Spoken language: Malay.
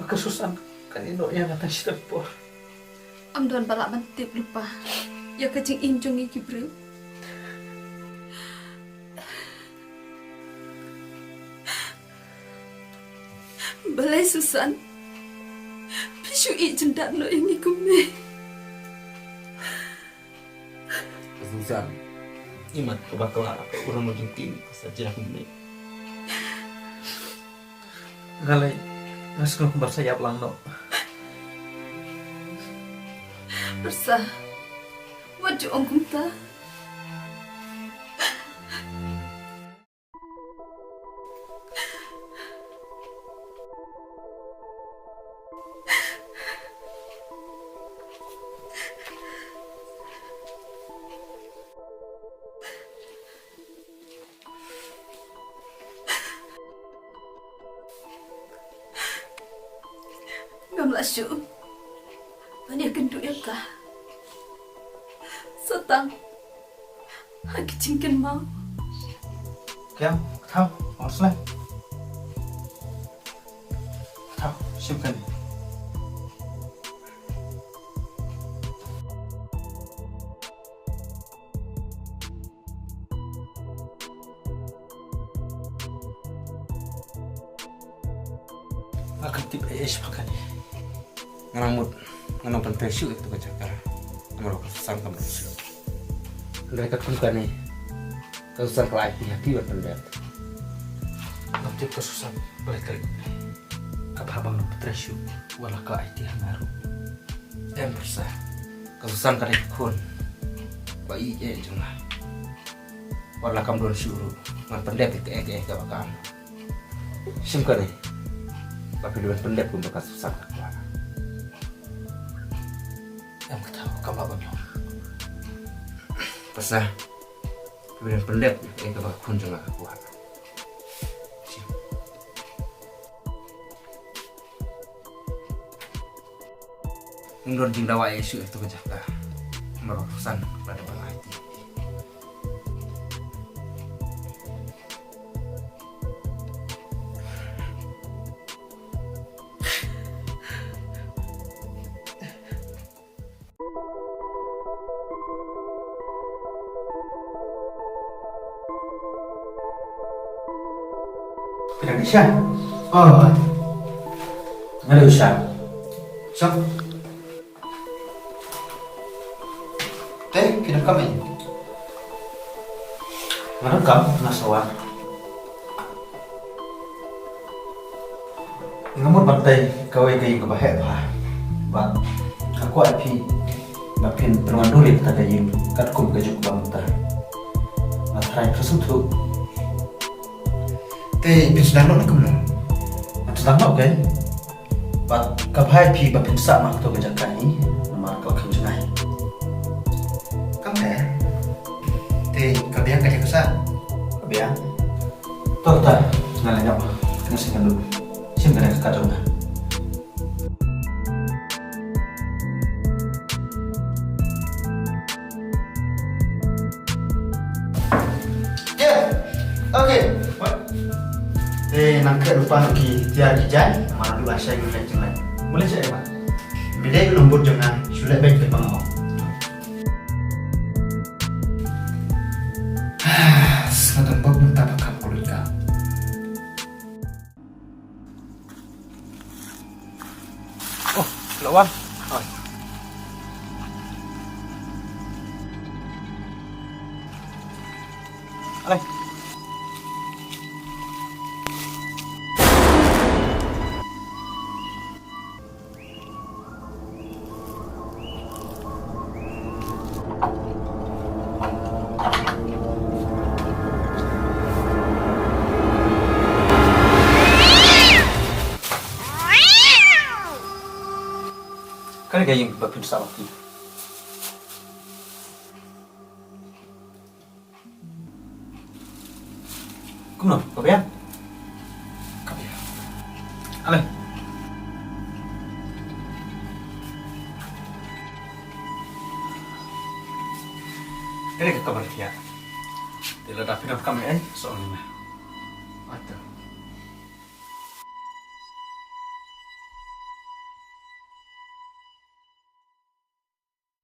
Kesusahan kanino yang akan sitapor. Am doan balak mantip lupa. Ya kecing injung iki bro. Balai Susan. Pisu i jendak lo ini kume. Susan, imat ko bakal apa urang mo jengking saja kume. Ngalay, mas ko bersayap lang no. Bersah. Wajib om kumta. Gamlasyo. Banyak gendut ya kah? Setang. Hagi cingkin mau. Kéo, thao, bỏ xuống đây. Thao, siêu cần. Akan tiba makan. Ngamut nganong penpresyu itu ke Jakarta nomor kesusahan kamu itu mereka kan nih kesusahan kelai punya kiwan pendet Nanti kesusahan balik lagi. Kapabang ng petresyo wala ka IT hangaro. bersah kesusahan kali kun bayi jengah wala kam don syuru ngan pendet ke bakam simkan nih tapi dengan pendet pun bekas susah Em ketawa kapabang nyo. Pasah kemudian pendek yang kita kunjung ke kuat. Menurut jindawa Yesus itu kejaga merupakan pada balai. Pinang siya. Oh. Ngalaw siya. Siya. Kinakam eh. Manakam? Nasawa. Ngamot bantay kaway kayo kabahe pa. Ba, ako api mapin perungan dulit tada yung katkum kajuk bangta. Matray kasutu. Pinsudan lo nakum lo. Sedang nak kan? Bat kabhai pi bapin sa mak to gajakai nama kau kenjungai. Kamu kabiang kerja kesan. Kabiang. Tuh tak, ngalanya apa? Kena simpan dulu. Simpan ke kacau dah. Ya, oke. Nangke lupa lagi tiar hijai, mana dua saya guna jengan. Mulai saya pak. Beda itu nombor jengan, sulit baik ke pengau. Sekarang bab minta bakal kulit kau. Oh, lawan. Oh. Alay. Kali gayeng bapin sa laki. Kumno, kabian? Kabiang. Alay. Kali ka kabar dia. Tila dapin ang kami ay soalnya. Atau